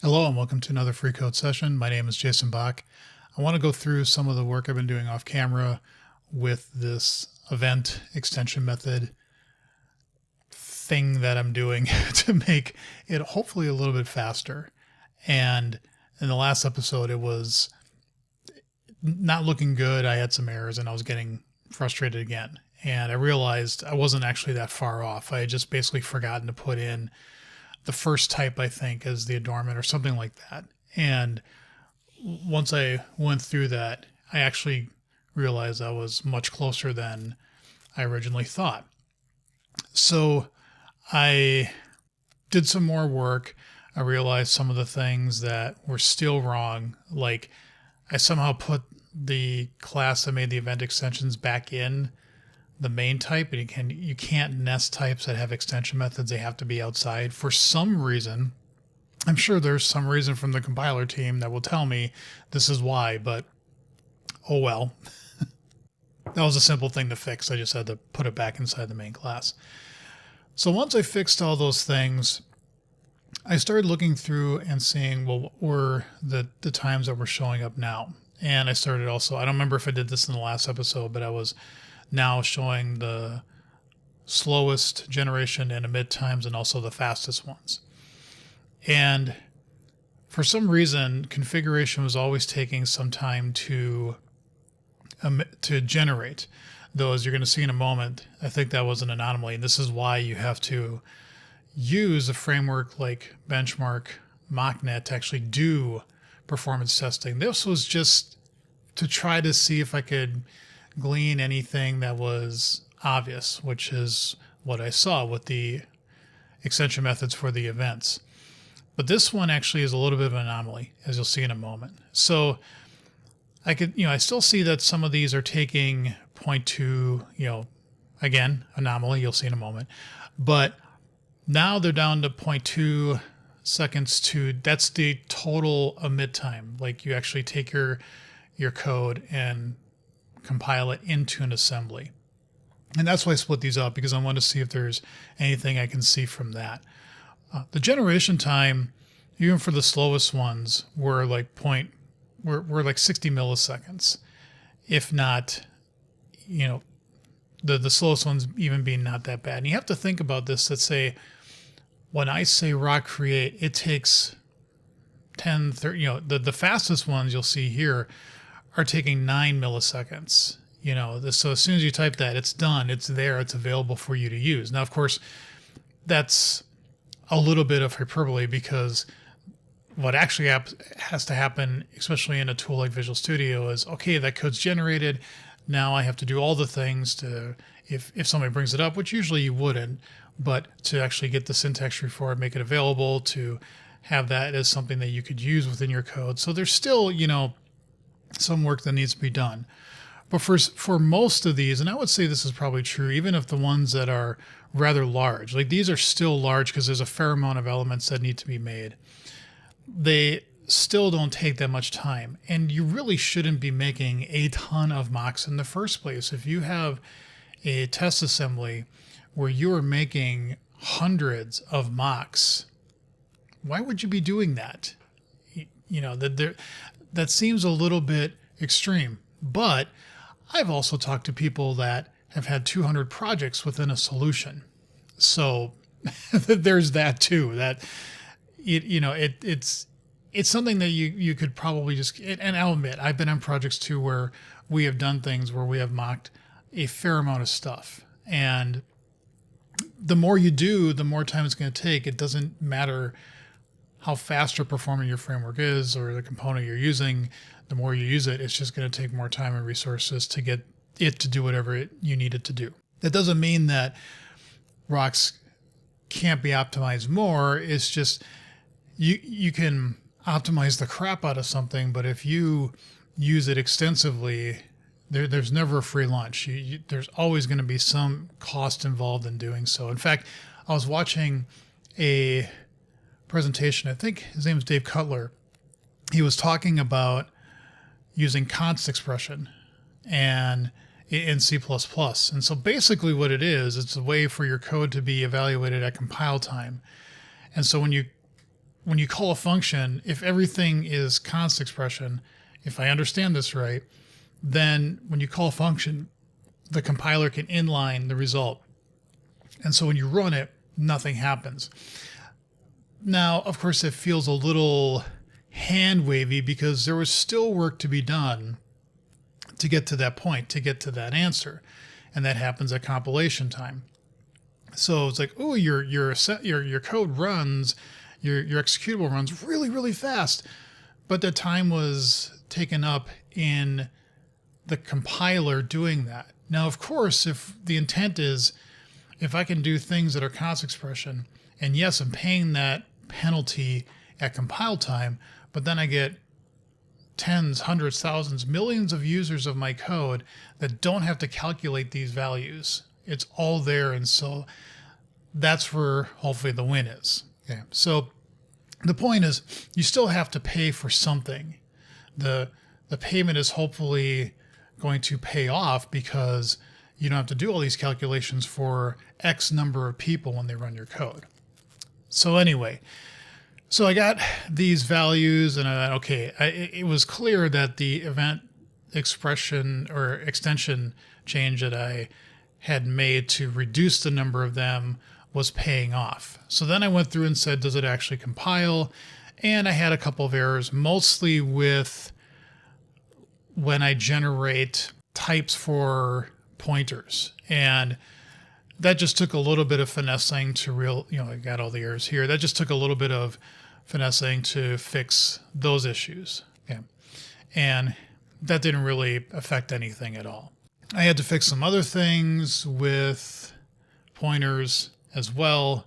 Hello and welcome to another free code session. My name is Jason Bach. I want to go through some of the work I've been doing off camera with this event extension method thing that I'm doing to make it hopefully a little bit faster. And in the last episode, it was not looking good. I had some errors and I was getting frustrated again. And I realized I wasn't actually that far off. I had just basically forgotten to put in the first type, I think, as the adornment or something like that. And once I went through that, I actually realized I was much closer than I originally thought. So I did some more work. I realized some of the things that were still wrong. Like I somehow put the class that made the event extensions back in the main type, and you can't nest types that have extension methods. They have to be outside for some reason. I'm sure there's some reason from the compiler team that will tell me this is why, but oh well. That was a simple thing to fix. I just had to put it back inside the main class. So once I fixed all those things, I started looking through and seeing, well, what were the times that were showing up now? And I started also, I don't remember if I did this in the last episode, but I was now showing the slowest generation and emit times and also the fastest ones. And for some reason, configuration was always taking some time to generate those. You're going to see in a moment. I think that was an anomaly. And this is why you have to use a framework like Benchmark MockNet to actually do performance testing. This was just to try to see if I could glean anything that was obvious, which is what I saw with the extension methods for the events. But this one actually is a little bit of an anomaly, as you'll see in a moment. So I still see that some of these are taking 0.2, again, anomaly, you'll see in a moment. But now they're down to 0.2 seconds that's the total emit time. Like you actually take your code and compile it into an assembly. And that's why I split these up, because I want to see if there's anything I can see from that. The generation time, even for the slowest ones, were like 60 milliseconds, if not, the slowest ones even being not that bad. And you have to think about this. Let's say when I say raw create, it takes 10, 30, the fastest ones you'll see here are taking 9 milliseconds. So as soon as you type that, it's done. It's there. It's available for you to use. Now, of course, that's a little bit of hyperbole, because what actually has to happen, especially in a tool like Visual Studio, is, okay, that code's generated. Now I have to do all the things to, if somebody brings it up, which usually you wouldn't, but to actually get the syntax tree for it, make it available, to have that as something that you could use within your code. So there's still, some work that needs to be done. But for most of these, and I would say this is probably true, even if the ones that are rather large, like these are still large because there's a fair amount of elements that need to be made, they still don't take that much time. And you really shouldn't be making a ton of mocks in the first place. If you have a test assembly where you are making hundreds of mocks, why would you be doing that? That seems a little bit extreme. But I've also talked to people that have had 200 projects within a solution. So there's that too. That it's something that you could probably just, and I'll admit, I've been on projects too where we have done things where we have mocked a fair amount of stuff. And the more you do, the more time it's going to take. It doesn't matter how fast or performing your framework is or the component you're using. The more you use it, it's just going to take more time and resources to get it to do whatever you need it to do. That doesn't mean that rocks can't be optimized more. It's just you can optimize the crap out of something, but if you use it extensively, there's never a free lunch. There's always going to be some cost involved in doing so. In fact, I was watching a presentation, I think his name is Dave Cutler. He was talking about using const expression and in C++. And so basically what it is, it's a way for your code to be evaluated at compile time. And so when you when you call a function, if everything is const expression, if I understand this right, then when you call a function, the compiler can inline the result. And so when you run it, nothing happens. Now, of course, it feels a little hand wavy because there was still work to be done to get to that point, to get to that answer. And that happens at compilation time. So it's like, oh, your code runs, your executable runs really, really fast. But the time was taken up in the compiler doing that. Now, of course, if the intent is, if I can do things that are const expression, and yes, I'm paying that penalty at compile time, but then I get tens, hundreds, thousands, millions of users of my code that don't have to calculate these values. It's all there. And so that's where hopefully the win is. Okay. So the point is you still have to pay for something. The payment is hopefully going to pay off because you don't have to do all these calculations for X number of people when they run your code. So anyway, so I got these values and I thought, okay, it was clear that the event expression or extension change that I had made to reduce the number of them was paying off. So then I went through and said, does it actually compile? And I had a couple of errors, mostly with when I generate types for pointers. And that just took a little bit of finessing to I got all the errors here. That just took a little bit of finessing to fix those issues. Okay. And that didn't really affect anything at all. I had to fix some other things with pointers as well.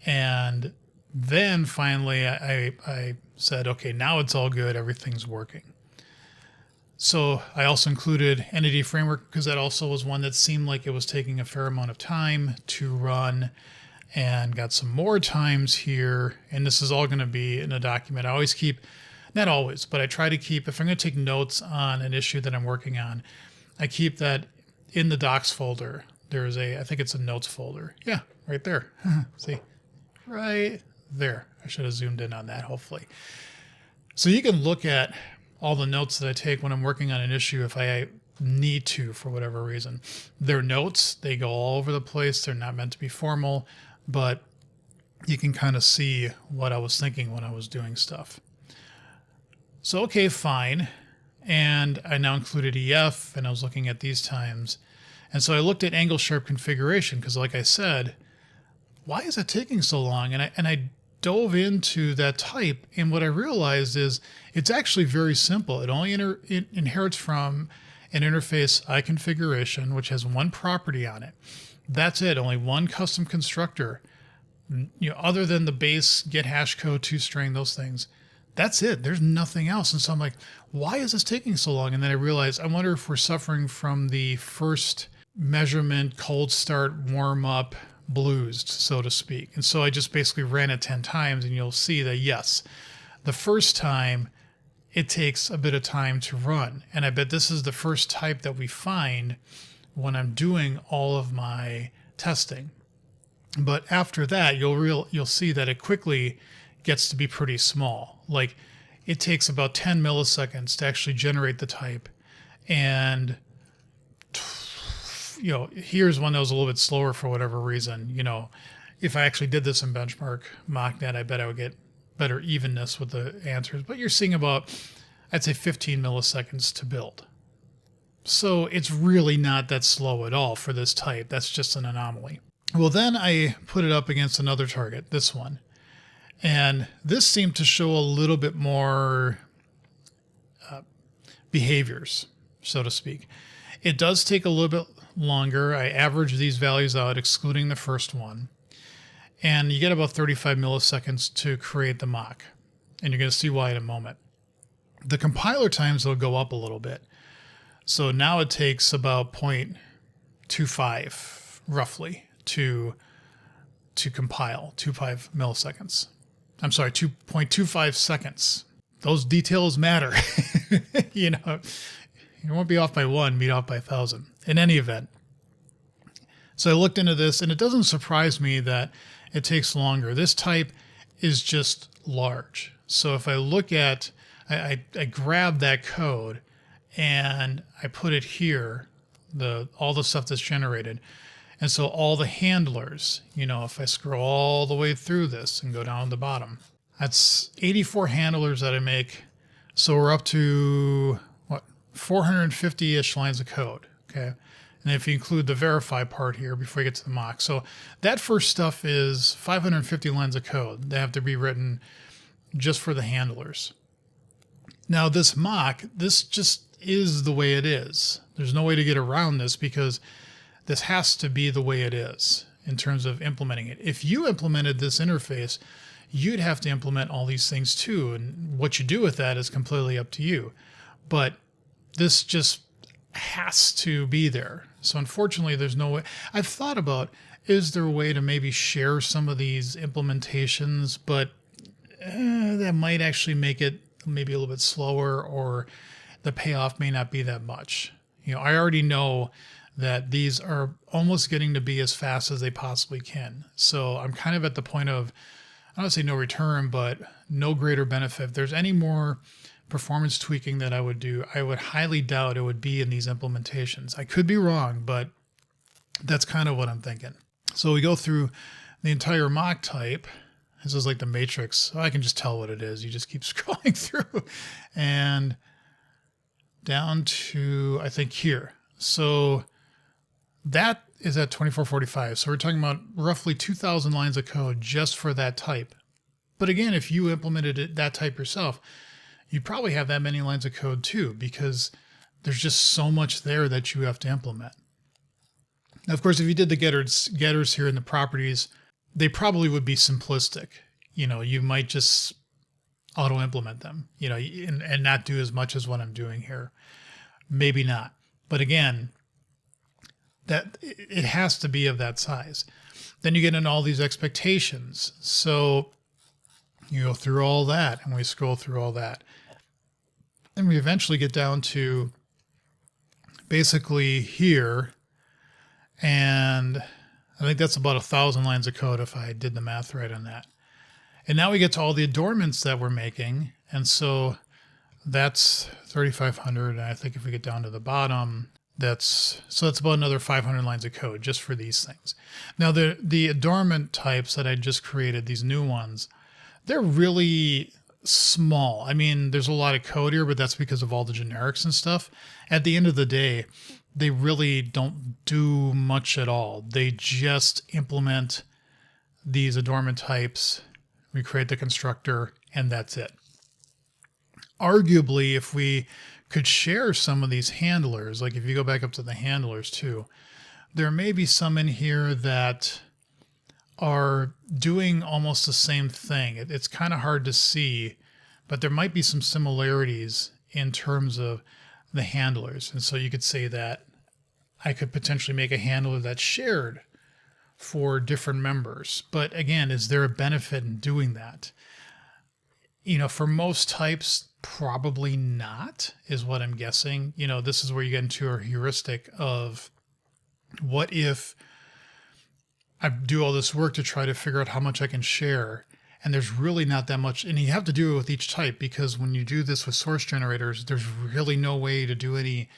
And then finally I said, okay, now it's all good. Everything's working. So I also included Entity Framework because that also was one that seemed like it was taking a fair amount of time to run, and got some more times here. And this is all going to be in a document. I always keep, not always, but I try to keep, if I'm going to take notes on an issue that I'm working on, I keep that in the docs folder. There's I think it's a notes folder. Yeah, right there. See, right there. I should have zoomed in on that, hopefully. So you can look at all the notes that I take when I'm working on an issue if I need to for whatever reason. They're notes. They go all over the place. They're not meant to be formal, but you can kind of see what I was thinking when I was doing stuff. So, okay, fine. And I now included EF, and I was looking at these times. And so I looked at angle sharp configuration because, like I said, why is it taking so long? And I dove into that type, and what I realized is it's actually very simple. It only it inherits from an interface iConfiguration, which has one property on it. That's it. Only one custom constructor. Other than the base get hash code, toString, those things. That's it. There's nothing else. And so I'm like, why is this taking so long? And then I realized, I wonder if we're suffering from the first measurement, cold start, warm up, blues, so to speak. And so I just basically ran it 10 times, and you'll see that, yes, the first time it takes a bit of time to run. And I bet this is the first type that we find when I'm doing all of my testing. But after that, you'll see that it quickly gets to be pretty small. Like, it takes about 10 milliseconds to actually generate the type. And here's one that was a little bit slower for whatever reason. If I actually did this in benchmark MockNet, I bet I would get better evenness with the answers. But you're seeing about, I'd say, 15 milliseconds to build. So it's really not that slow at all for this type. That's just an anomaly. Well, then I put it up against another target, this one. And this seemed to show a little bit more behaviors, so to speak. It does take a little bit longer. I average these values out, excluding the first one. And you get about 35 milliseconds to create the mock. And you're going to see why in a moment. The compiler times will go up a little bit. So now it takes about 0.25, roughly, to compile, 2.5 milliseconds. I'm sorry, 2.25 seconds. Those details matter. You won't be off by one, be off by 1,000. In any event. So I looked into this, and it doesn't surprise me that it takes longer. This type is just large. So if I look at, I grab that code and I put it here, all the stuff that's generated. And so all the handlers, if I scroll all the way through this and go down to the bottom, that's 84 handlers that I make. So we're up to 450-ish lines of code. Okay. And if you include the verify part here before you get to the mock. So that first stuff is 550 lines of code that have to be written just for the handlers. Now this mock, this just is the way it is. There's no way to get around this because this has to be the way it is in terms of implementing it. If you implemented this interface, you'd have to implement all these things too. And what you do with that is completely up to you. But this just has to be there. So unfortunately, there's no way. I've thought about, is there a way to maybe share some of these implementations, but that might actually make it maybe a little bit slower, or the payoff may not be that much. I already know that these are almost getting to be as fast as they possibly can. So I'm kind of at the point of, I don't say no return, but no greater benefit. If there's any more performance tweaking that I would do, I would highly doubt it would be in these implementations. I could be wrong, but that's kind of what I'm thinking. So we go through the entire mock type. This is like the matrix. So I can just tell what it is. You just keep scrolling through and down to, I think, here. So that is at 2445. So we're talking about roughly 2,000 lines of code just for that type. But again, if you implemented that type yourself, you probably have that many lines of code too, because there's just so much there that you have to implement. Now, of course, if you did the getters here in the properties, they probably would be simplistic. You might just auto implement them, and not do as much as what I'm doing here. Maybe not. But again, that it has to be of that size. Then you get into all these expectations. So you go through all that, and we scroll through all that. And we eventually get down to basically here. And I think that's about 1,000 lines of code if I did the math right on that. And now we get to all the adornments that we're making. And so that's 3,500. And I think if we get down to the bottom, that's about another 500 lines of code just for these things. Now the adornment types that I just created, these new ones, they're really small. I mean, there's a lot of code here, but that's because of all the generics and stuff. At the end of the day, they really don't do much at all. They just implement these adornment types. We create the constructor, and that's it. Arguably, if we could share some of these handlers, like if you go back up to the handlers too, there may be some in here that are doing almost the same thing. It's kind of hard to see, but there might be some similarities in terms of the handlers. And so you could say that I could potentially make a handler that's shared for different members. But again, is there a benefit in doing that? For most types, probably not, is what I'm guessing. This is where you get into a heuristic of what if I do all this work to try to figure out how much I can share, and there's really not that much. And you have to do it with each type, because when you do this with source generators, there's really no way to do any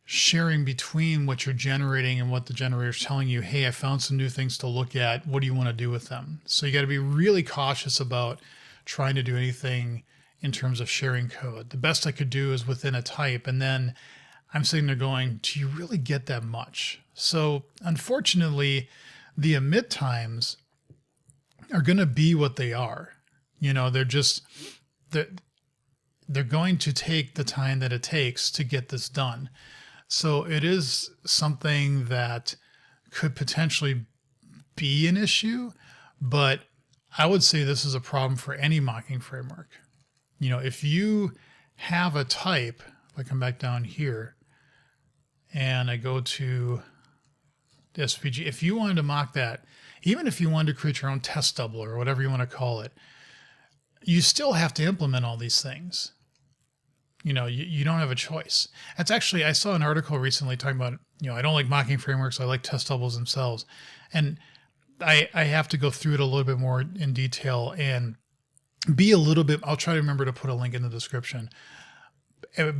sharing between what you're generating and what the generator's telling you. Hey, I found some new things to look at. What do you want to do with them? So you got to be really cautious about trying to do anything in terms of sharing code. The best I could do is within a type, and then I'm sitting there going, do you really get that much? So unfortunately, the emit times are going to be what they are. They're going to take the time that it takes to get this done. So it is something that could potentially be an issue, but I would say this is a problem for any mocking framework. If you have a type, if I come back down here and I go to the SVG, if you wanted to mock that, even if you wanted to create your own test doubler or whatever you want to call it, you still have to implement all these things. You don't have a choice. That's actually, I saw an article recently talking about, I don't like mocking frameworks. I like test doubles themselves. And I have to go through it a little bit more in detail and be a little bit, I'll try to remember to put a link in the description,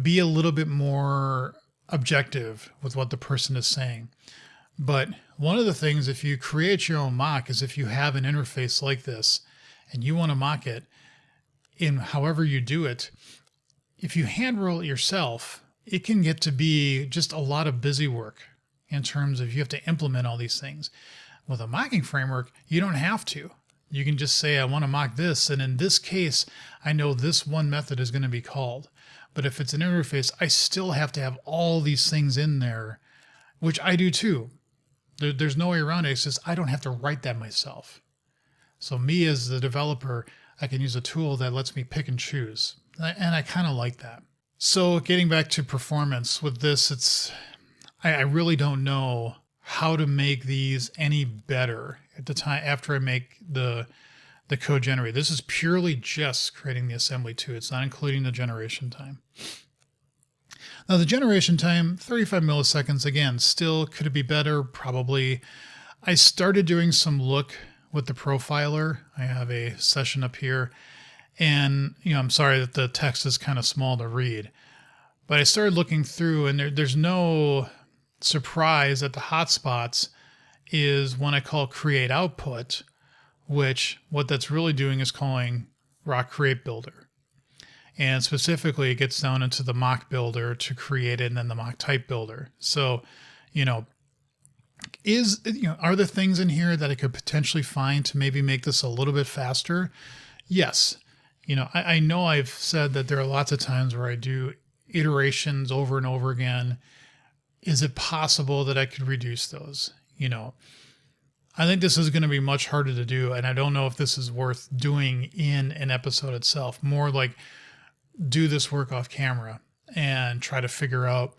be a little bit more objective with what the person is saying. But one of the things, if you create your own mock, is if you have an interface like this and you want to mock it in however you do it, if you hand roll it yourself, it can get to be just a lot of busy work in terms of you have to implement all these things. With a mocking framework, you don't have to. You can just say, I want to mock this. And in this case, I know this one method is going to be called. But if it's an interface, I still have to have all these things in there, which I do too. There's no way around it. It's just I don't have to write that myself. So me as the developer, I can use a tool that lets me pick and choose. And I kind of like that. So getting back to performance with this, I really don't know how to make these any better at the time after I make the code generate. This is purely just creating the assembly too. It's not including the generation time. Now the generation time, 35 milliseconds, again, still could it be better? Probably. I started doing some look with the profiler. I have a session up here, and I'm sorry that the text is kind of small to read, but I started looking through, and there's no surprise that the hotspots is when I call create output, which what that's really doing is calling rock create builder. And specifically, it gets down into the mock builder to create it, and then the mock type builder. So, are there things in here that I could potentially find to maybe make this a little bit faster? Yes. I know I've said that there are lots of times where I do iterations over and over again. Is it possible that I could reduce those? I think this is going to be much harder to do, and I don't know if this is worth doing in an episode itself. More like do this work off camera and try to figure out,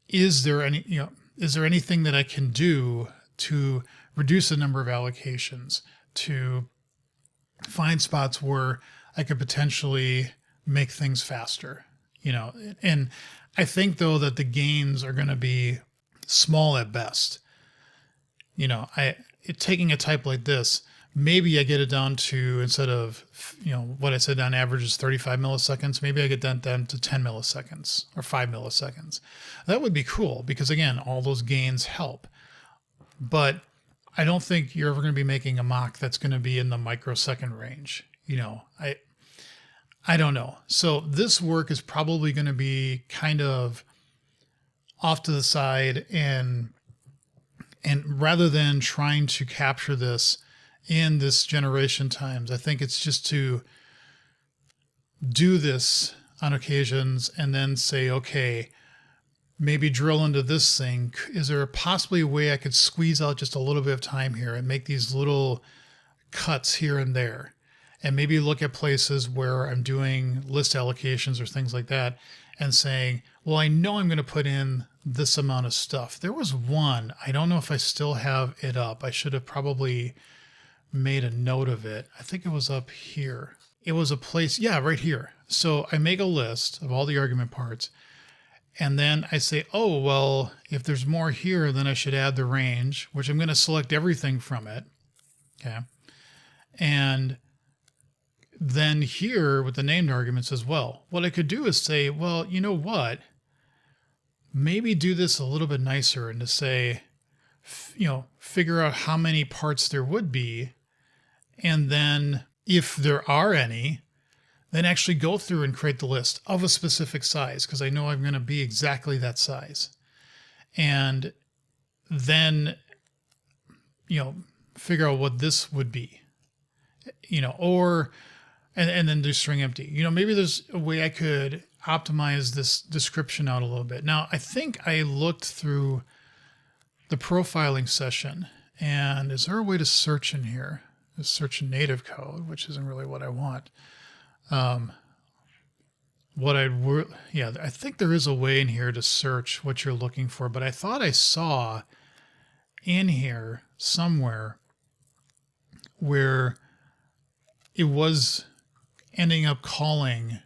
is there anything that I can do to reduce the number of allocations, to find spots where I could potentially make things faster, and I think though that the gains are going to be small at best. Taking a type like this, maybe I get it down to, instead of, what I said on average is 35 milliseconds, maybe I get that down to 10 milliseconds or 5 milliseconds. That would be cool because, again, all those gains help. But I don't think you're ever going to be making a mock that's going to be in the microsecond range. I don't know. So this work is probably going to be kind of off to the side, and rather than trying to capture this in this generation times, I think it's just to do this on occasions and then say, okay, maybe drill into this thing. Is there possibly a way I could squeeze out just a little bit of time here and make these little cuts here and there? And maybe look at places where I'm doing list allocations or things like that and saying, well, I know I'm going to put in this amount of stuff. There was one, I don't know if I still have it up. I should have probably made a note of it. I think it was up here. It was a place, yeah, right here. So I make a list of all the argument parts, and then I say, oh, well, if there's more here, then I should add the range, which I'm going to select everything from it. Okay. And then here with the named arguments as well, what I could do is say, well, you know what? Maybe do this a little bit nicer and to say, figure out how many parts there would be. And then if there are any, then actually go through and create the list of a specific size, because I know I'm going to be exactly that size. And then, figure out what this would be, and then do string empty. Maybe there's a way I could optimize this description out a little bit. Now, I think I looked through the profiling session, and is there a way to search in here? Search in native code, which isn't really what I want. I think there is a way in here to search what you're looking for, but I thought I saw in here somewhere where it was ending up calling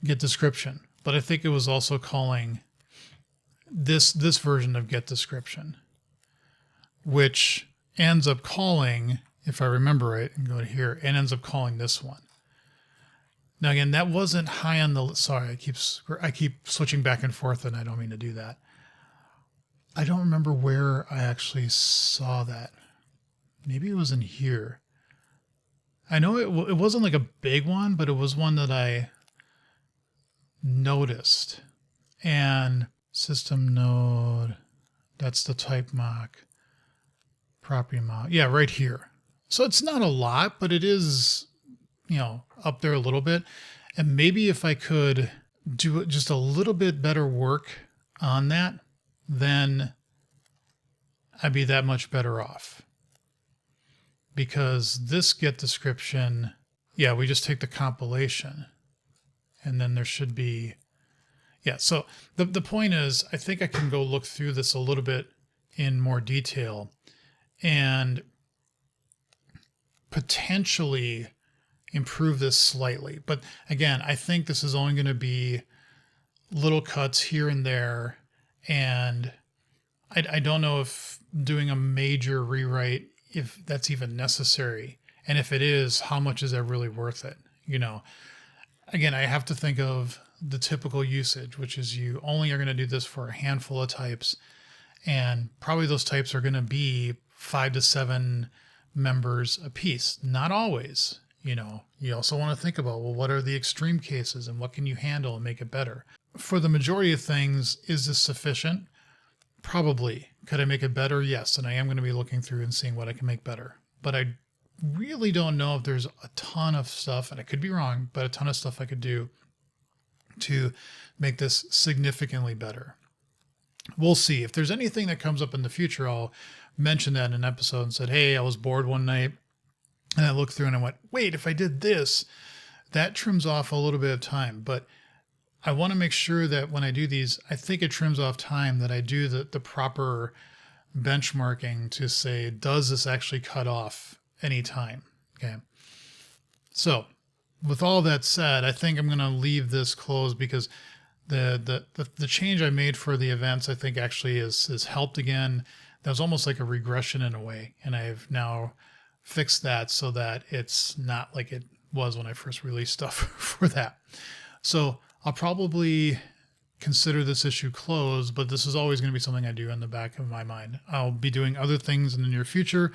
get description, but I think it was also calling this version of get description, which ends up calling, if I remember right, and go to here, and ends up calling this one. Now again, that wasn't high on the, sorry, I keep switching back and forth and I don't mean to do that. I don't remember where I actually saw that. Maybe it was in here. I know it wasn't like a big one, but it was one that I noticed. And system node, that's the type mock, property mock. Yeah, right here. So it's not a lot, but it is, you know, up there a little bit. And maybe if I could do just a little bit better work on that, then I'd be that much better off. Because this get description, yeah, we just take the compilation and then there should be, yeah. So the point is, I think I can go look through this a little bit in more detail and potentially improve this slightly. But again, I think this is only going to be little cuts here and there. And I don't know if doing a major rewrite, if that's even necessary. And if it is, how much is that really worth it? You know, again, I have to think of the typical usage, which is you only are going to do this for a handful of types. And probably those types are going to be 5 to 7 members a piece. Not always. You know, you also want to think about, well, what are the extreme cases and what can you handle and make it better? For the majority of things, is this sufficient? Probably. Could I make it better? Yes. And I am going to be looking through and seeing what I can make better. But I really don't know if there's a ton of stuff, and I could be wrong, but a ton of stuff I could do to make this significantly better. We'll see. If there's anything that comes up in the future, I'll mention that in an episode and said, hey, I was bored one night and I looked through and I went, wait, if I did this, that trims off a little bit of time. But I want to make sure that when I do these, I think it trims off time, that I do the proper benchmarking to say, does this actually cut off any time? Okay. So with all that said, I think I'm going to leave this closed because the change I made for the events, I think actually is helped again. That was almost like a regression in a way. And I've now fixed that so that it's not like it was when I first released stuff for that. So I'll probably consider this issue closed, but this is always going to be something I do in the back of my mind. I'll be doing other things in the near future.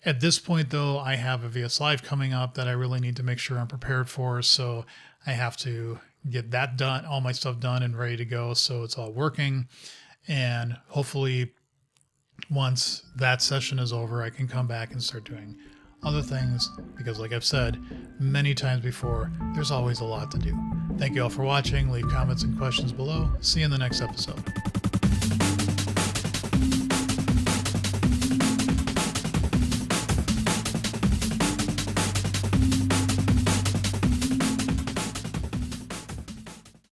At this point, though, I have a VS Live coming up that I really need to make sure I'm prepared for. So I have to get that done, all my stuff done and ready to go. So it's all working. And hopefully once that session is over, I can come back and start doing other things, because like I've said many times before, there's always a lot to do. Thank you all for watching. Leave comments and questions below. See you in the next episode.